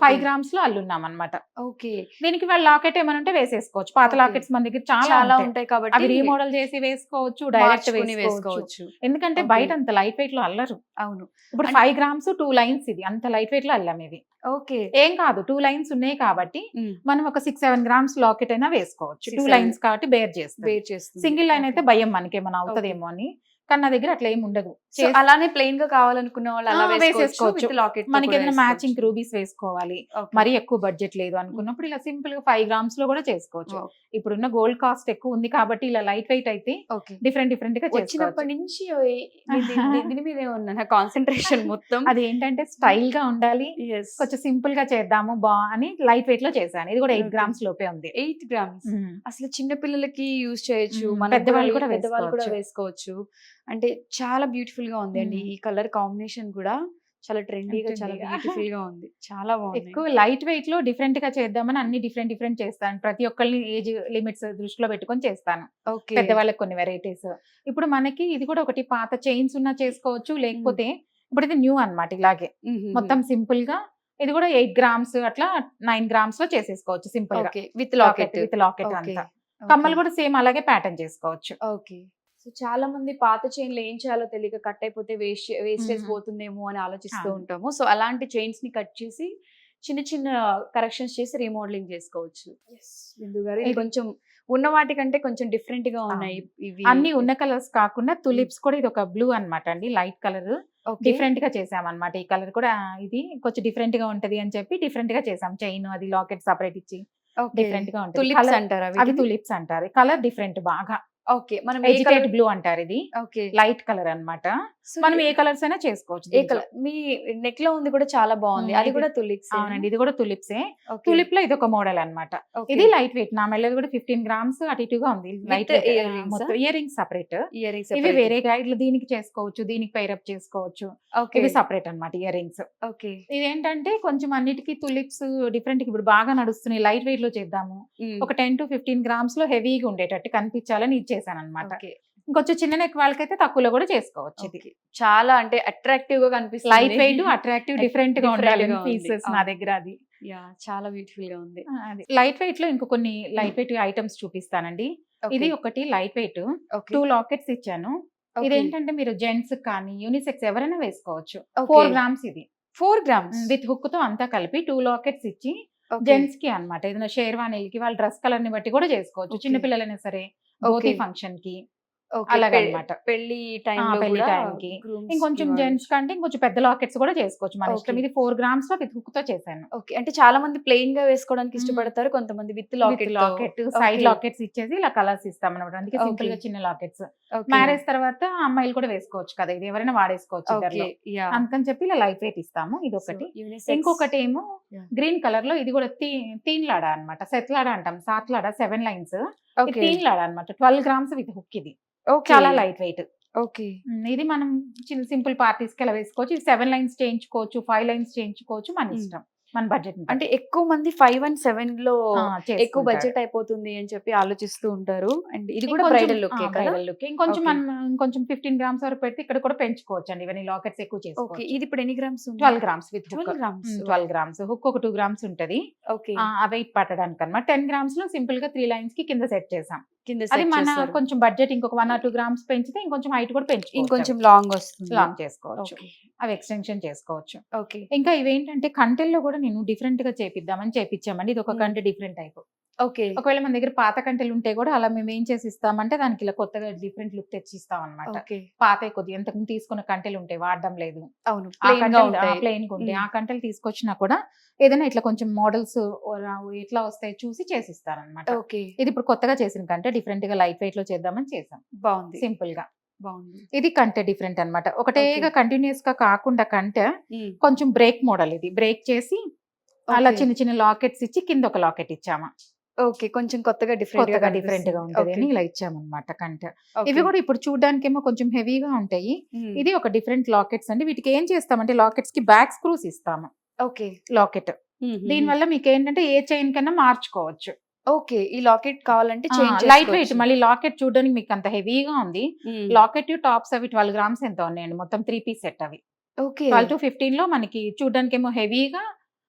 5 గ్రామ్స్ లో అల్లున్నాం అనమాట. ఓకే. దీనికి వాళ్ళ లాకెట్ ఏమైనా ఉంటే వేసేసుకోవచ్చు. పాత Okay. లాకెట్స్ మన దగ్గర చాలా చాలా ఉంటాయి. ఉంటాయి అవి కాబట్టి రీమోడల్ చేసి వేసుకోవచ్చు, డైరెక్ట్ మార్చుకుని వేసుకోవచ్చు. వేసుకోవచ్చు. ఎందుకంటే Okay. బయట అంత లైట్ వెయిట్ లో అల్లరు. అవును. ఇప్పుడు అంటే- 5 గ్రామ్స్ 2 లైన్స్ ఇది అంత లైట్ వెయిట్ లో అల్లాం ఇది. ఓకే. ఏం కాదు, 2 లైన్స్ ఉన్నాయి కాబట్టి మనం ఒక 6-7 గ్రామ్స్ లాకెట్ అయినా వేసుకోవచ్చు. 2 6-7 లైన్స్ కాబట్టి బేర్ చేస్తుంది. వేర్ చేస్తుంది. Single line Okay. అయితే భయం మనకేమైనా అవుతుందేమో అని, కానీ నా దగ్గర అట్లా ఏమి ఉండదు. సో అలానే ప్లెయిన్ గా కావాలనుకున్న వాళ్ళు అలా వేసేసుకోవచ్చు. వేసేసుకోవచ్చు. With locket తో మనకి కూడా ఏదైనా వేసుకోవచ్చు. మ్యాచింగ్ రూబీస్ వేసుకోవాలి, Okay. మరి ఎక్కువ బడ్జెట్ లేదు అనుకున్నప్పుడు ఇలా సింపుల్ గా 5 గ్రామ్స్ లో కూడా చేసుకోవచ్చు. Wow. ఇప్పుడున్న గోల్డ్ కాస్ట్ ఎక్కువ ఉంది కాబట్టి ఇలా లైట్ వెయిట్ అయితే Okay. డిఫరెంట్ డిఫరెంట్ గా వచ్చినప్పటి చేసుకోవచ్చు. నుంచి దీని మీదే ఉన్నా నా కాన్సన్ట్రేషన్ మొత్తం. అది ఏంటంటే స్టైల్ గా ఉండాలి, Yes. కొంచెం సింపుల్ గా చేద్దాము అని లైట్ వెయిట్ లో చేశాను. ఇది కూడా 8 Okay. గ్రామ్స్ లోపే ఉంది. 8 grams. అసలు చిన్న పిల్లలకి యూజ్ చేయొచ్చు, మన పెద్దవాళ్ళు కూడా పెద్దవాళ్ళు కూడా వేసుకోవచ్చు. అంటే చాలా బ్యూటిఫుల్ గా ఉంది అండి. ఈ కలర్ కాంబినేషన్ కూడా చాలా ట్రెండీగా, చాలా Trendy గా. బ్యూటిఫుల్ గా ఉంది. చాలా బాగుంది. ఎక్కువ లైట్ వెయిట్ లో డిఫరెంట్ గా చేద్దామని అన్ని డిఫరెంట్ డిఫరెంట్ చేస్తాను. ప్రతి ఒక్కరిని ఏజ్ లిమిట్స్ దృష్టిలో పెట్టుకొని చేస్తాను. ఓకే. పెద్దవాళ్ళకి కొన్ని వెరైటీస్. ఇప్పుడు మనకి ఇది కూడా ఒకటి పాత చైన్స్ ఉన్నా చేసుకోవచ్చు, లేకపోతే ఇప్పుడు ఇది న్యూ అన్నమాట. ఇలాగే మొత్తం సింపుల్ గా ఇది కూడా 8 గ్రామ్స్ అట్లా 9 గ్రామ్స్ లో చేసేసుకోవచ్చు సింపుల్ గా. Okay. With locket. With locket అంతా. కమ్మలు కూడా సేమ్ అలాగే ప్యాటర్న్ చేసుకోవచ్చు. ఓకే. సో చాలా మంది పాత చైన్లు ఏం చేయాలో తెలియక కట్ అయిపోతే వేస్టేజ్ పోతుందేమో అని ఆలోచిస్తూ అవును. ఉంటాము. సో అలాంటి చైన్స్ ని కట్ చేసి చిన్న చిన్న కరెక్షన్స్ చేసి రీమోడలింగ్ చేసుకోవచ్చు. బిందు గారు, ఇది ఇది- కొంచెం ఉన్న వాటికంటే కొంచెం డిఫరెంట్ గా ఉన్నాయి ఇవి. అన్ని ఉన్న కలర్స్ కాకుండా తులిప్స్ కూడా ఇది ఒక బ్లూ అన్నమాట అండి, లైట్ కలర్. Okay. డిఫరెంట్ గా చేసామన్నమాట. ఈ కలర్ కూడా ఇది కొంచెం డిఫరెంట్ గా ఉంటది అని చెప్పి డిఫరెంట్ గా చేసాం. చైన్ అది లాకెట్ సపరేట్ ఇచ్చి Okay. డిఫరెంట్ గా ఉంటుంది. తులిప్స్ Colour- అంటారా అవి వీటిని? తులిప్స్ అంటారు. కలర్ డిఫరెంట్ బాగా. ఓకే. మనం ఏ ఎజిటేట్ కలర్? బ్లూ అంటారు. ఇది ఓకే. లైట్ కలర్ అన్నమాట. సో మనం ఏ కలర్స్ అయినా చేసుకోవచ్చు ఏ దీంట్లో. కలర్? మీ నెక్ లో ఉంది కూడా చాలా బాగుంది. అది ఇది- కూడా తులిప్స్. అవునండి, ఇది కూడా తులిప్సే. తులిప్ లో ఇది ఒక మోడల్ అన్నమాట. ఇది లైట్ వెయిట్. నా మెల్లది కూడా 15 గ్రామ్స్ అటు ఇటుగా ఉంది. లైట్ earrings మొత్తం ear rings separate. Ear rings. ఇవి వేరే గైడ్లు దీనికి చేసుకోవచ్చు, దీనికి పైరప్ చేసుకోవచ్చు. ఓకే. ఇవి సపరేట్ అన్నమాట ఇయర్ రింగ్స్. ఓకే. ఇదేంటంటే కొంచెం అన్నిటికీ తులిప్స్ డిఫరెంట్ ఇప్పుడు బాగా నడుస్తున్నాయి. లైట్ వెయిట్ లో చేద్దాము, ఒక 10 to 15 గ్రామ్స్ లో హెవీగా ఉండేటట్టు కనిపించాలని ఇచ్చేసాను అనమాట. ఓకే. ఇంకొంచెం చిన్న నెక్ వాళ్ళకైతే తక్కువలో కూడా చేసుకోవచ్చు. ఇది ఓకే. చాలా అంటే అట్రాక్టివ్ గా కనిపిస్తుంది. లైట్ వెయిట్, అట్రాక్టివ్, డిఫరెంట్ గా Different ఉండాలి గా ఉంది. పీసెస్ నా అవును. దగ్గర. అది చాలా బ్యూటిఫుల్ గా ఉంది. లైట్ వెయిట్ లో ఇంకో కొన్ని లైట్ వెయిట్ ఐటమ్స్ చూపిస్తానండి. ఇది ఒకటి లైట్ వెయిట్ 2 లాకెట్స్ ఇచ్చాను. ఇదేంటంటే మీరు జెంట్స్ కానీ యూనిసెక్స్ ఎవరైనా వేసుకోవచ్చు. 4 గ్రామ్స్ ఇది 4 grams విత్ హుక్ తో అంతా కలిపి 2 లాకెట్స్ ఇచ్చి జెంట్స్ కి అన్నమాట. ఏదైనా షేర్వానీలకి వాళ్ళ డ్రెస్ కలర్ ని బట్టి కూడా చేసుకోవచ్చు. Okay. చిన్న పిల్లలైనా సరే, ధోతి ఫంక్షన్ కి అలాగన్నమాట. పెళ్లి టైం పెళ్లి టైంకి ఇంకొంచెం జెంట్స్ కంటే ఇంకొంచెం పెద్ద లాకెట్స్ కూడా చేసుకోవచ్చు మన ఇష్టం. Okay. ఇది 4 గ్రామ్స్ లో విత్ హుక్ తో చేశాను. ఓకే. అంటే చాలా మంది ప్లెయిన్ గా వేసుకోవడానికి ఇష్టపడతారు, కొంతమంది with locket. Locket side lockets ఇచ్చేసి ఇలా కలర్స్ ఇస్తాం అనమాట. అందుకే సింపుల్ గా చిన్న లాకెట్స్. మ్యారేజ్ తర్వాత అమ్మాయిలు కూడా వేసుకోవచ్చు కదా, ఇది ఎవరైనా వాడేసుకోవచ్చు ఇద్దరిలో. అందుకని చెప్పి ఇలా లైట్ వెయిట్ ఇస్తాము. ఇది ఒకటి. ఇంకొకటి ఏమో Yeah. గ్రీన్ కలర్ లో, ఇది కూడా తీన్ లాడా అనమాట. సెట్ లాడా అంటాం, సాత్ లాడా 7 లైన్స్. తీన్ లాడా అనమాట. 12 గ్రామ్స్ విత్ హుక్. ఇది చాలా లైట్ వెయిట్. ఓకే. ఇది మనం చిన్న సింపుల్ పార్టీస్ కి ఎలా వేసుకోవచ్చు. ఇది 7 లైన్స్ చేయించుకోవచ్చు, 5 లైన్స్ చేయించుకోవచ్చు, మన ఇష్టం, మన బడ్జెట్. అంటే ఎక్కువ మంది 5 and 7 లో ఎక్కువ బడ్జెట్ అయిపోతుంది అని చెప్పి ఆలోచిస్తూ ఉంటారు. అండ్ ఇది కూడా బ్రైడల్ లుక్ కదా. ఇంకొంచెం Okay. మనం ఇంకొంచెం 15 గ్రామ్స్ వరకు పెడితే ఇక్కడ కూడా పెంచుకోవచ్చు అండి. ఇవన్నీ లాకెట్స్ ఎక్కువ ఓకే. చేసుకోవచ్చు. ఇది ఇప్పుడు ఎన్ని గ్రామ్స్ ఉంది? 12 grams with 12 grams. 12 grams hook ఒక 2 గ్రామ్స్ ఉంటది. ఓకే. ఆ వెయిట్ పట్టడానికి అన్నమాట. 10 గ్రామ్స్ లో సింపుల్ గా 3 లైన్స్ కి కింద సెట్ చేసాం. కింద అది set మన చేస్తారు. కొంచెం బడ్జెట్ ఇంకొక 1 or 2 గ్రామ్స్ పెంచితే ఇంకొంచెం హైట్ కూడా పెంచుకోవచ్చు. ఇంకొంచెం లాంగ్ వస్తుంది. లాంగ్ చేసుకోవచ్చు, ఓకే. అవి ఎక్స్టెన్షన్ చేసుకోవచ్చు. ఓకే. ఇంకా ఇవేంటంటే కంటెల్లో కూడా నేను డిఫరెంట్ గా చేపిద్దామని చేపించామండి. ఇది ఒక కంటె డిఫరెంట్ టైప్. ఓకే. ఒకవేళ మన దగ్గర పాత కంటెలు ఉంటే కూడా అలా మేము ఏం చేసి ఇస్తామంటే దానికి ఇలా కొత్తగా డిఫరెంట్ లుక్ తెచ్చి ఇస్తాం అనమాట. ఓకే. పాత కొద్దిగా ఎంతకు తీసుకున్న కంటెలు ఉంటాయి, వాడడం లేదు, అవును. ప్లెయిన్ గా ఉంటాయి. ప్లెయిన్ గా ఉంటాయి. Mm. ఆ కంటెలు తీసుకొచ్చినా కూడా ఏదైనా ఇట్లా కొంచెం మోడల్స్ ఎట్లా వస్తాయి చూసి చేసిస్తారనమాట. ఓకే. ఇది ఇప్పుడు కొత్తగా చేసిన కంటే డిఫరెంట్ గా లైట్ వెయిట్ లో చేద్దామని చేసాం బాగుంది. సింపుల్ గా. బాగుంది. ఇది కంటె డిఫరెంట్ అన్నమాట. ఒకటేగా కంటిన్యూస్ గా కాకుండా కంటె Mm. కొంచెం బ్రేక్ మోడల్. ఇది బ్రేక్ చేసి అలా Okay. చిన్న చిన్న లాకెట్స్ ఇచ్చి కింద ఒక లాకెట్ ఇచ్చామా. ఓకే. కొంచెం కొత్తగా కొత్తగా డిఫరెంట్ గా ఉంటది అని ఇలా ఇచ్చామన్నమాట కంటె. ఇవి కూడా ఇప్పుడు చూడడానికి ఏమో కొంచెం హెవీగా ఉంటాయి. ఇది ఒక డిఫరెంట్ లాకెట్స్ అండి. వీటికి ఏం చేస్తామంటే లాకెట్స్ కి బ్యాక్ స్క్రూస్ ఇస్తాము. ఓకే. లాకెట్ దీని వల్ల మీకు ఏంటంటే ఏ చైన్ కన్నా మార్చుకోవచ్చు. ఓకే. ఈ లాకెట్ కావాలంటే లైట్ వెయిట్. మళ్ళీ లాకెట్ చూడడానికి మీకు అంత హెవీగా ఉంది. లాకెట్ టాప్స్ అవి 12 గ్రామ్స్ ఎంత ఉన్నాయండి. మొత్తం 3 పీస్ సెట్ అవి ఓకే. 12-15 లో మనకి చూడడానికేమో హెవీగా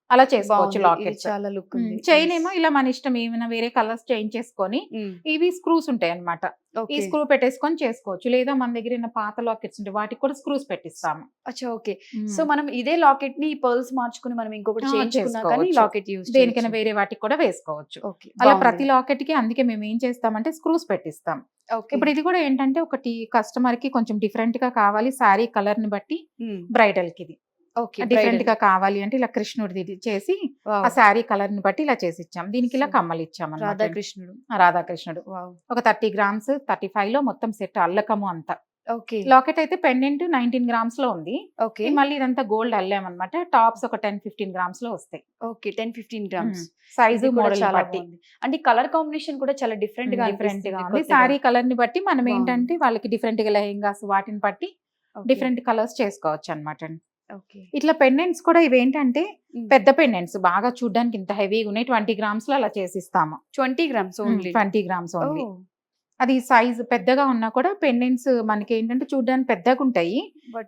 అలా చేసుకోవచ్చు బాగుంది. ఇది లాకెట్స్. చాలా లుక్ ఉంది. Chain Nice. ఏమో ఇలా మన ఇష్టం ఏమైనా వేరే కలర్స్ చేంజ్ చేసుకొని హ్మ్. ఇవి స్క్రూస్ ఉంటాయి అన్నమాట. ఈ ఓకే. స్క్రూ పెట్టేసుకొని చేసుకోవచ్చు. లేదా మన దగ్గర ఉన్న పాత లాకెట్స్ ఉంటాయి వాటికి కూడా స్క్రూస్ పెట్టిస్తాము. అచ్చా! ఓకే. సో మనం ఇదే లాకెట్ ని పర్ల్స్ మార్చుకుని మనం ఇంకొకటి ఆ, చేయించుకున్నా కానీ చేసుకోవచ్చు. లాకెట్ యూజ్ దేనికైనా వేరే వాటికి కూడా వేసుకోవచ్చు. ఓకే. అలా బాగుంది. ప్రతి లాకెట్ కి అందుకే మేము ఏం చేస్తామంటే స్క్రూస్ పెట్టిస్తాం. ఓకే. ఇప్పుడు ఇది కూడా ఏంటంటే ఒకటి కస్టమర్ కి కొంచెం డిఫరెంట్ గా కావాలి శారీ కలర్ ని బట్టి హ్మ్. బ్రైడల్ కి ఇది ఓకే. Different bridal. గా కావాలి అంటే ఇలా కృష్ణుడిది ఇది చేసి ఆ వావ్! శారీ కలర్ ని బట్టి ఇలా చేసి ఇచ్చాం. దీనికి ఇలా సో కమ్మలు ఇచ్చాం అన్నమాట. రాధాకృష్ణుడు. రాధాకృష్ణుడు వావ్! ఒక 30 గ్రామ్స్ 35 లో మొత్తం సెట్ అల్లకము అంతా. ఓకే. లాకెట్ అయితే పెండెంట్ 19 గ్రామ్స్ లో ఉంది. ఓకే. మళ్ళీ ఇదంతా గోల్డ్ అల్లామన్నమాట. టాప్స్ ఒక 10-15 గ్రామ్స్ లో వస్తాయి. ఓకే. 10-15 గ్రామ్స్. సైజు ఇది కూడా మోడల్ చాలా బట్టి బాగుంది. అంటే కలర్ కాంబినేషన్ కూడా చాలా డిఫరెంట్ గా డిఫరెంట్ గా అనిపిస్తుంది. ఉంది. కొత్తగా. సారీ కలర్ ని బట్టి మనం బాగుంది. ఏంటంటే వాళ్ళకి డిఫరెంట్ గా లెహెంగాస్ వాటిని బట్టి ఓకే. డిఫరెంట్ కలర్స్ చేసుకోవచ్చు అనమాట. ఓకే. ఇట్లా పెండెంట్స్ కూడా ఇవేంటంటే హ్మ్. పెద్ద పెండెంట్స్ బాగా చూడడానికి ఇంత హెవీగా ఉన్నాయి. 20 గ్రామ్స్ లో అలా చేసిస్తాము. 20 grams only. 20 grams only. Oh! అది సైజ్ పెద్దగా ఉన్నా కూడా పెండెంట్స్ మనకి ఏంటంటే చూడడానికి పెద్దగా ఉంటాయి.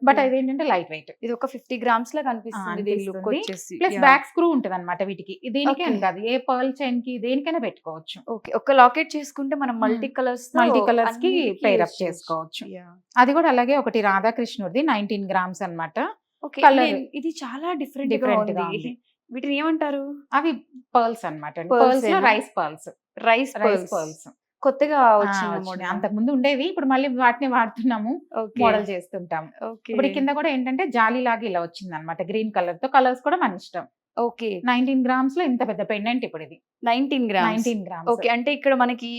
బట్ అదేంటంటే లైట్ వెయిట్. ఇది ఒక 50 గ్రామ్స్ లా కనిపిస్తుంది దీని లుక్ అనిపిస్తుంది. వచ్చేసి. Plus yeah! బ్యాక్ స్క్రూ ఉంటది అనమాట వీటికి. దీనికి అని ఓకే. కాదు ఏ పర్ల్ చైన్ కి దేనికైనా పెట్టుకోవచ్చు. ఓకే. ఒక లాకెట్ చేసుకుంటే మనం మల్టీ కలర్స్ మల్టీ కలర్స్ కి అన్నిటికి పేర్ యూజ్ అప్ చేయొచ్చు. చేసుకోవచ్చు. యాహ్! అది కూడా అలాగే ఒకటి రాధాకృష్ణుడిది 19 గ్రామ్స్ అన్నమాట. ఓకే. కలర్ ఇది చాలా డిఫరెంట్ గా డిఫరెంట్ గా ఉంది. ఉంది. వీటిని ఏమంటారు? అవి పర్ల్స్ అన్నమాట. Pearls పర్ల్స్ లో ఏనా? Rice pearls. Rice rice pearls. Pearls కొత్తగా వచ్చిన మోడల్. అంతకు ముందు ఉండేవి. ఇప్పుడు మళ్ళీ వాటిని వాడుతున్నాము. ఓకే. మోడల్ చేస్తుంటాం. ఓకే. ఇప్పుడు కింద కూడా ఏంటంటే జాలీ లాగా ఇలా వచ్చింది అనమాట. గ్రీన్ కలర్ తో. కలర్స్ కూడా మన ఇష్టం. ఓకే. 19 గ్రామ్స్ లో ఇంత పెద్ద పెండెంట్ ఇప్పుడు ఇది. 19 గ్రామ్స్. 19 గ్రామ్స్. ఓకే. అంటే ఇక్కడ మనకి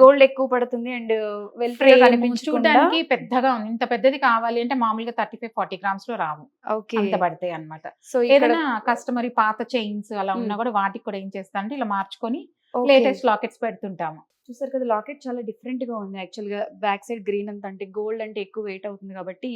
గోల్డ్ ఎక్కువ పడుతుంది అండ్ వెల్ఫ్రీ కనిపించకుండా చూడడానికి పెద్దగా ఉంది. ఇంత పెద్దది కావాలి అంటే మామూలుగా 35-40 గ్రామ్స్ లో రావు. ఓకే. అంత పడతాయి అన్నమాట. సో ఇక్కడ ఏదైనా కస్టమర్ పాత చైన్స్ అలా ఉన్నా కూడా వాటికి కూడా ఏం చేస్తా అంటే ఇలా మార్చుకొని ఓకే. Latest lockets పెడుతుంటాము. చూసారు కదా లాకెట్ చాలా డిఫరెంట్ గా ఉంది. యాక్చువల్ గా బ్యాక్ సైడ్ గ్రీన్ అంత అంటే గోల్డ్ అంటే ఎక్కువ వెయిట్ అవుతుంది కాబట్టి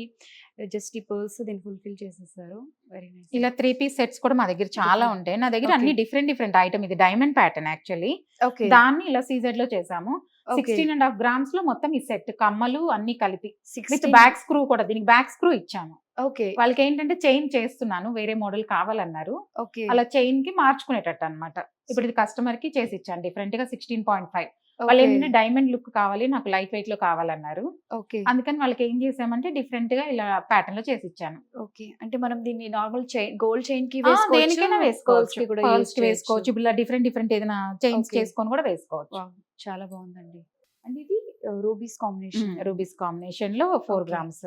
జస్ట్ ఈ పర్ల్స్ దీన్ని ఫుల్ఫిల్ చేసేసారు. Very nice. ఇలా 3 పీస్ సెట్స్ కూడా మా దగ్గర చాలా Different. ఉంటాయి. నా దగ్గర Okay. అన్ని డిఫరెంట్ ఐటమ్. ఇది డైమండ్ ప్యాటర్న్ యాక్చువల్లీ. ఓకే. దాన్ని ఇలా సీజెడ్ లో చేసాము. ఓకే. 16.5 గ్రామ్స్ లో మొత్తం ఈ సెట్ కమ్మలు అన్ని కలిపి విత్ 16 బ్యాక్ స్క్రూ కూడా. దీనికి బ్యాక్ స్క్రూ ఇచ్చాము. ఓకే. వాళ్ళకి ఏంటంటే చైన్ చేస్తున్నాను వేరే మోడల్ కావాలన్నారు. ఓకే. అలా చైన్ కి మార్చుకునేటట్టు అన్నమాట. ఇప్పుడు ఇది కస్టమర్ కి చేసి ఇచ్చాను డిఫరెంట్ గా 16.5. వాళ్ళు ఓకే. ఏంటంటే డైమండ్ లుక్ కావాలి నాకు లైట్ వెయిట్ లో కావాలన్నారు. ఓకే. అందుకని వాళ్ళకి ఏం చేసామంటే డిఫరెంట్ గా ఇలా ప్యాటర్న్ లో చేసి ఇచ్చాను. ఓకే. అంటే మనం దీన్ని నార్మల్ చైన్ గోల్డ్ చైన్ కి దేనికైనా వేసుకోవచ్చు. వేసుకోవచ్చు. కి కూడా పర్ల్స్ యూస్ కి వేసుకోవచ్చు. ఇప్పుడు ఇలా డిఫరెంట్ ఏదైనా చైన్స్ Okay. చేసుకొని కూడా వేసుకోవచ్చు. వావ్! చాలా బాగుందండి. అండ్ ఇది రూబీస్ కాంబినేషన్. రూబీస్ కాంబినేషన్ లో 4 Okay. గ్రామ్స్.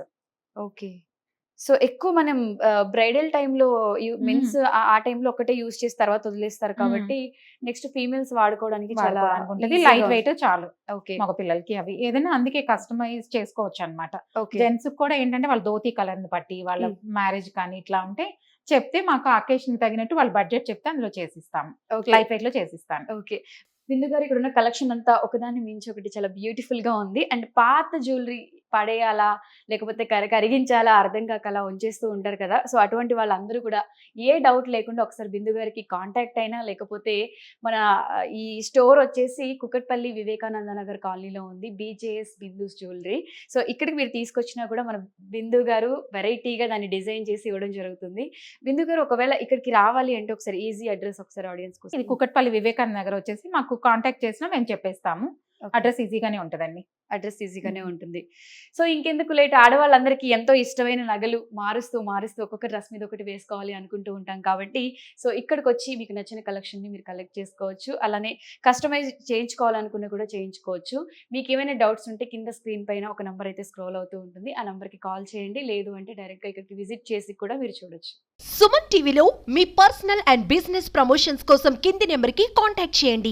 ఓకే. సో ఎక్కువ మనం బ్రైడల్ టైంలో మీన్స్ ఆ టైంలో ఒకటే యూజ్ చేసి తర్వాత వదిలేస్తారు కాబట్టి నెక్స్ట్ ఫీమేల్స్ వాడుకోవడానికి చాలా ఉంటుంది. easy లైట్ గా వెయిట్ చాలు ఓకే. మగ పిల్లలకి అవి ఏదైనా అందుకే కస్టమైజ్ చేసుకోవచ్చు అన్నమాట. ఓకే. జెంట్స్ కూడా ఏంటంటే వాళ్ళ ధోతి కలర్ ని బట్టి వాళ్ళ మ్యారేజ్ కానీ ఇట్లా ఉంటే చెప్తే మాకు అకేషన్ తగినట్టు వాళ్ళ బడ్జెట్ చెప్తే అందులో చేసిస్తాము. ఓకే. లైట్ వెయిట్ లో చేసిస్తాను. ఓకే. బిందు గారు ఇక్కడ ఉన్న కలెక్షన్ అంతా ఒకదాన్ని మించి ఒకటి చాలా బ్యూటిఫుల్ గా ఉంది. అండ్ పాత జ్యువెలరీ పడేయాలా లేకపోతే కరిగించాలా అర్థం కాక అలా ఉంచేస్తూ ఉంటారు కదా. సో అటువంటి వాళ్ళందరూ కూడా ఏ డౌట్ లేకుండా ఒకసారి బిందు గారికి కాంటాక్ట్ అయినా లేకపోతే మన ఈ స్టోర్ వచ్చేసి కుకట్పల్లి వివేకానంద నగర్ కాలనీలో ఉంది. BJS Bindu's jewellery. సో ఇక్కడికి మీరు తీసుకొచ్చినా కూడా మన బిందు గారు వెరైటీగా దాన్ని డిజైన్ చేసి ఇవ్వడం జరుగుతుంది. బిందు గారు ఒకవేళ ఇక్కడికి రావాలి అంటే ఒకసారి ఈజీ అడ్రస్ ఒకసారి ఆడియన్స్ కోసం. ఇది కుకట్పల్లి వివేకానంద నగర్ వచ్చేసి మాకు కాంటాక్ట్ చేసినా మేము చెప్పేస్తాము. అడ్రస్ ఈజీగానే ఉంటదండి. అడ్రస్ ఈజీగానే ఉంటుంది. సో ఇంకెందుకు లేట్, ఆడవాళ్ళందరికీ ఎంతో ఇష్టమైన నగలు మారుస్తూ ఒక్కొక్క డ్రెస్ మీద ఒకటి వేసుకోవాలి అనుకుంటూ ఉంటాం కాబట్టి సో ఇక్కడికి వచ్చి మీకు నచ్చిన కలెక్షన్ ని మీరు కలెక్ట్ చేసుకోవచ్చు. అలానే కస్టమైజ్ చేయించుకోవాలనుకున్నా కూడా చేయించుకోవచ్చు. మీకు ఏమైనా డౌట్స్ ఉంటే కింద స్క్రీన్ పైన ఒక నంబర్ అయితే స్క్రోల్ అవుతూ ఉంటుంది. ఆ నంబర్కి కాల్ చేయండి. లేదు అంటే డైరెక్ట్ గా ఇక్కడికి విజిట్ చేసి కూడా మీరు చూడొచ్చు. సుమన్ టీవీలో మీ పర్సనల్ అండ్ బిజినెస్ ప్రమోషన్స్ కోసం కింది నెంబర్కి కాంటాక్ట్ చేయండి.